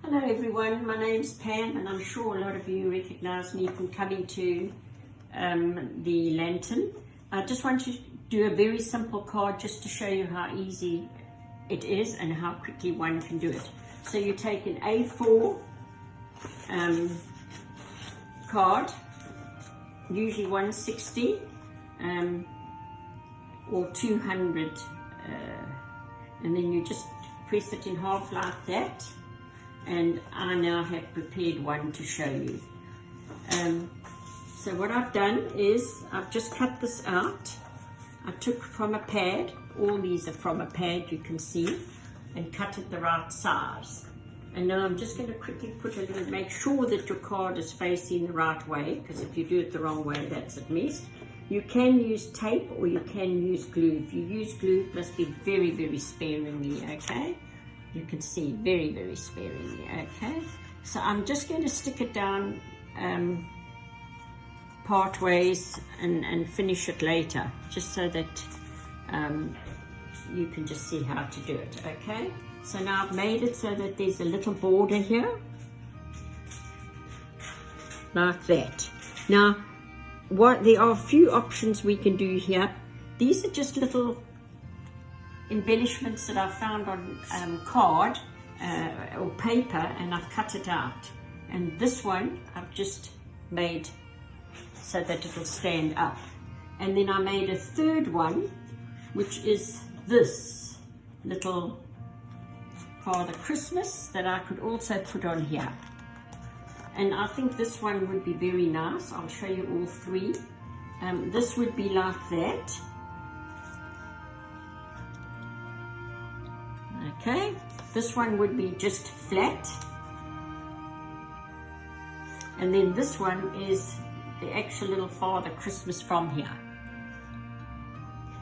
Hello everyone, my name's Pam and I'm sure a lot of you recognise me from coming to the lantern. I just want to do a very simple card just to show you how easy it is and how quickly one can do it. So you take an A4 card, usually 160 or 200, and then you just press it in half like that. And I now have prepared one to show you. So what I've done is I've just cut this out. I took from a pad, all these are from a pad, you can see, and cut it the right size. And now I'm just going to quickly put a little, make sure that your card is facing the right way, because if you do it the wrong way, that's a mess. You can use tape or you can use glue. If you use glue, it must be very, very sparingly, okay? You can see very, very sparingly, okay? So I'm just going to stick it down part ways and finish it later, just so that you can just see how to do it, okay? So now I've made it so that there's a little border here, like that. Now, there are a few options we can do here. These are just little embellishments that I found on card or paper, and I've cut it out. And this one I've just made so that it will stand up. And then I made a third one, which is this little Father Christmas that I could also put on here. And I think this one would be very nice. I'll show you all three. This would be like that. Okay, this one would be just flat, and then this one is the actual little Father Christmas from here.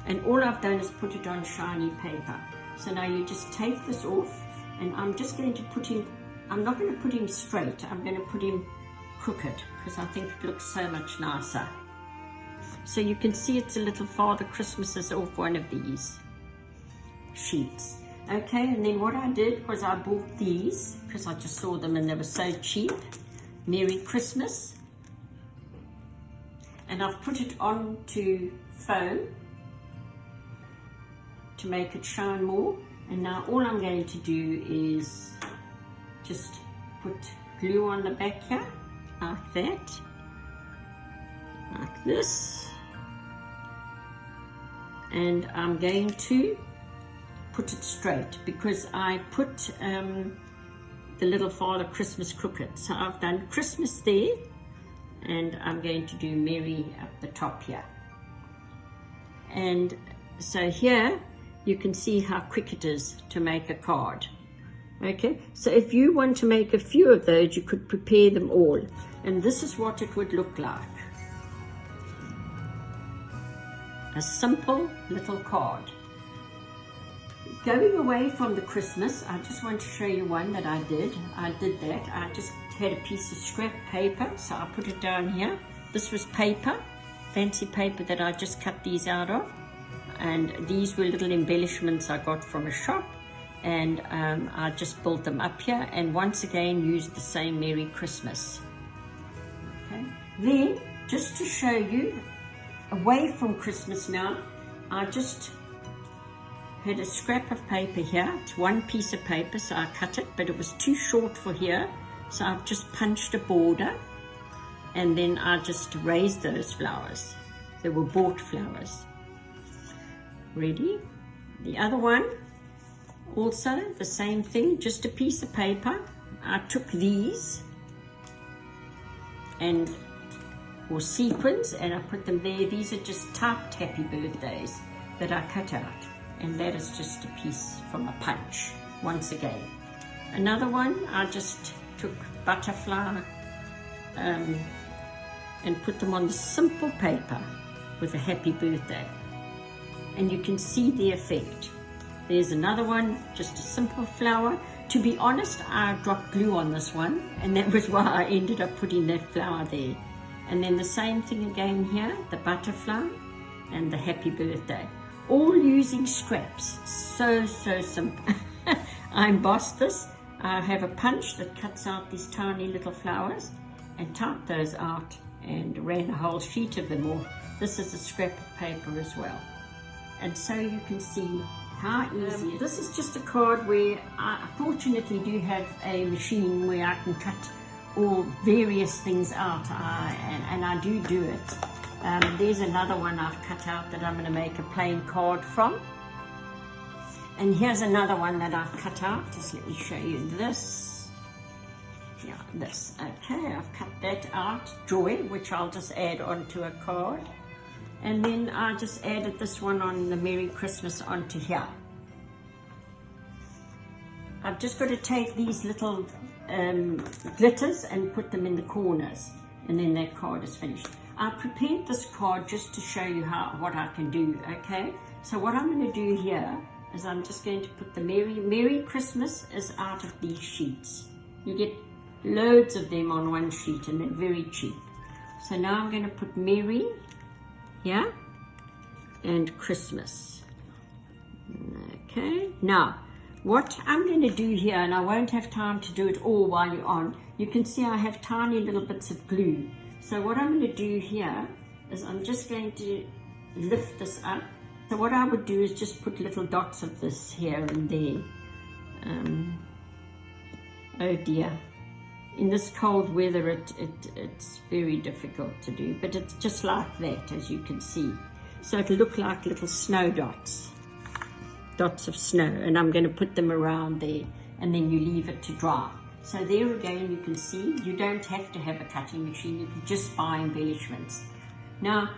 And all I've done is put it on shiny paper. So now you just take this off, and I'm just going to put him, I'm not going to put him straight, I'm going to put him crooked, because I think it looks so much nicer. So you can see it's a little Father Christmases off one of these sheets. Okay, and then what I did was I bought these because I just saw them and they were so cheap. Merry Christmas. And I've put it onto foam to make it shine more. And now all I'm going to do is just put glue on the back here, like that, like this. And I'm going to put it straight because I put the little Father Christmas crooked. So I've done Christmas there, and I'm going to do Merry up the top here. And so here you can see how quick it is to make a card. Okay, so if you want to make a few of those, you could prepare them all. And this is what it would look like. A simple little card. Going away from the Christmas, I just want to show you one that I did. I did that. I just had a piece of scrap paper, so I put it down here. This was paper, fancy paper that I just cut these out of. And these were little embellishments I got from a shop. And I just built them up here, and once again used the same Merry Christmas. Okay. Then, just to show you, away from Christmas now, I just had a scrap of paper here. It's one piece of paper, so I cut it, but it was too short for here, so I've just punched a border, and then I just raised those flowers. They were bought flowers. Ready? The other one, also the same thing, just a piece of paper. I took these or sequins, and I put them there. These are just typed happy birthdays that I cut out. And that is just a piece from a punch, once again. Another one, I just took butterfly and put them on the simple paper with a happy birthday. And you can see the effect. There's another one, just a simple flower. To be honest, I dropped glue on this one, and that was why I ended up putting that flower there. And then the same thing again here, the butterfly and the happy birthday. All using scraps. So simple. I embossed this. I have a punch that cuts out these tiny little flowers and typed those out and ran a whole sheet of them off. This is a scrap of paper as well. And so you can see how easy it is. This is just a card where I fortunately do have a machine where I can cut all various things out, and I do it. There's another one I've cut out that I'm going to make a plain card from. And here's another one that I've cut out. Just let me show you this. Yeah, this. Okay, I've cut that out. Joy, which I'll just add onto a card. And then I just added this one on the Merry Christmas onto here. I've just got to take these little glitters and put them in the corners. And then that card is finished. I prepared this card just to show you what I can do, okay? So what I'm going to do here is I'm just going to put the Merry Christmas is out of these sheets. You get loads of them on one sheet and they're very cheap. So now I'm going to put Merry here and Christmas. Okay, now what I'm going to do here, and I won't have time to do it all while you're on, you can see I have tiny little bits of glue. So what I'm going to do here is I'm just going to lift this up. So what I would do is just put little dots of this here and there. Oh dear. In this cold weather it's very difficult to do, but it's just like that, as you can see. So it'll look like little snow dots. Dots of snow, and I'm going to put them around there, and then you leave it to dry. So there again you can see you don't have to have a cutting machine, you can just buy embellishments. Now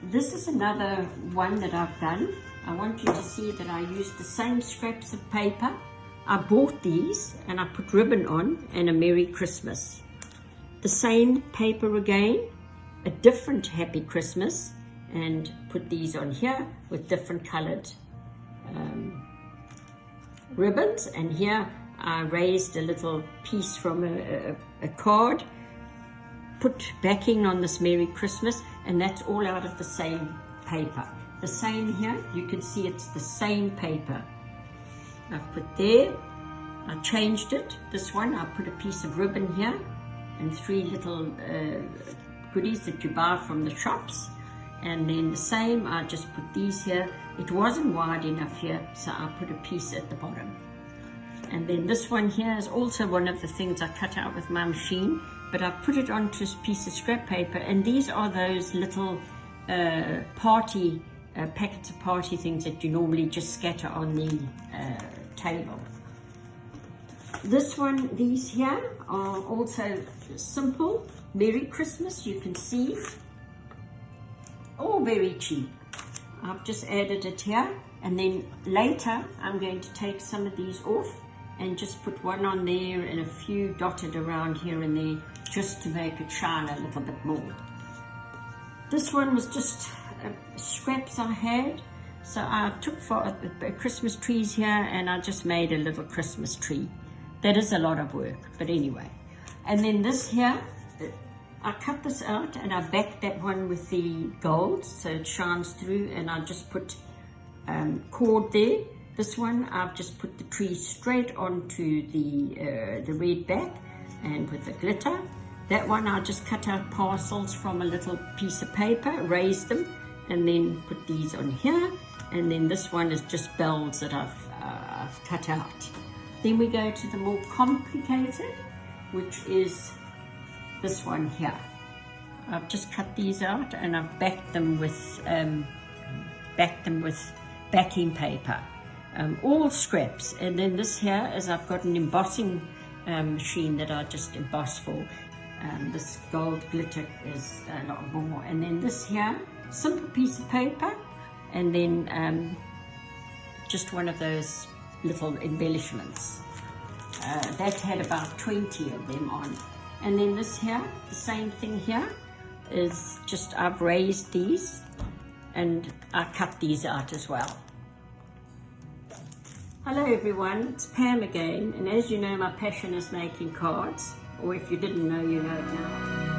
this is another one that I've done. I want you to see that I used the same scraps of paper. I bought these and I put ribbon on and a Merry Christmas. The same paper again, a different Happy Christmas, and put these on here with different colored ribbons. And here I raised a little piece from a card, put backing on this Merry Christmas, and that's all out of the same paper. The same here, you can see it's the same paper. I've put there, I changed it. This one, I put a piece of ribbon here and 3 little goodies that you buy from the shops. And then the same, I just put these here. It wasn't wide enough here, so I put a piece at the bottom. And then this one here is also one of the things I cut out with my machine, but I put it onto a piece of scrap paper, and these are those little packets of party things that you normally just scatter on the table. This one, these here are also simple. Merry Christmas, you can see. All very cheap. I've just added it here, and then later I'm going to take some of these off and just put one on there and a few dotted around here and there just to make it shine a little bit more. This one was just scraps I had, so I took for Christmas trees here and I just made a little Christmas tree. That is a lot of work, but anyway. And then this here, I cut this out and I backed that one with the gold so it shines through, and I just put cord there. This one I've just put the tree straight onto the red back and with the glitter. That one I just cut out parcels from a little piece of paper, raised them, and then put these on here. And then this one is just bells that I've cut out. Then we go to the more complicated, which is this one here. I've just cut these out and I've backed them with backing paper, all scraps. And then this here is I've got an embossing machine that I just emboss for. This gold glitter is a lot more. And then this here, simple piece of paper, and then just one of those little embellishments. That had about 20 of them on. And then this here, the same thing here, is just I've raised these and I cut these out as well. Hello everyone, it's Pam again, and as you know my passion is making cards, or if you didn't know, you know it now.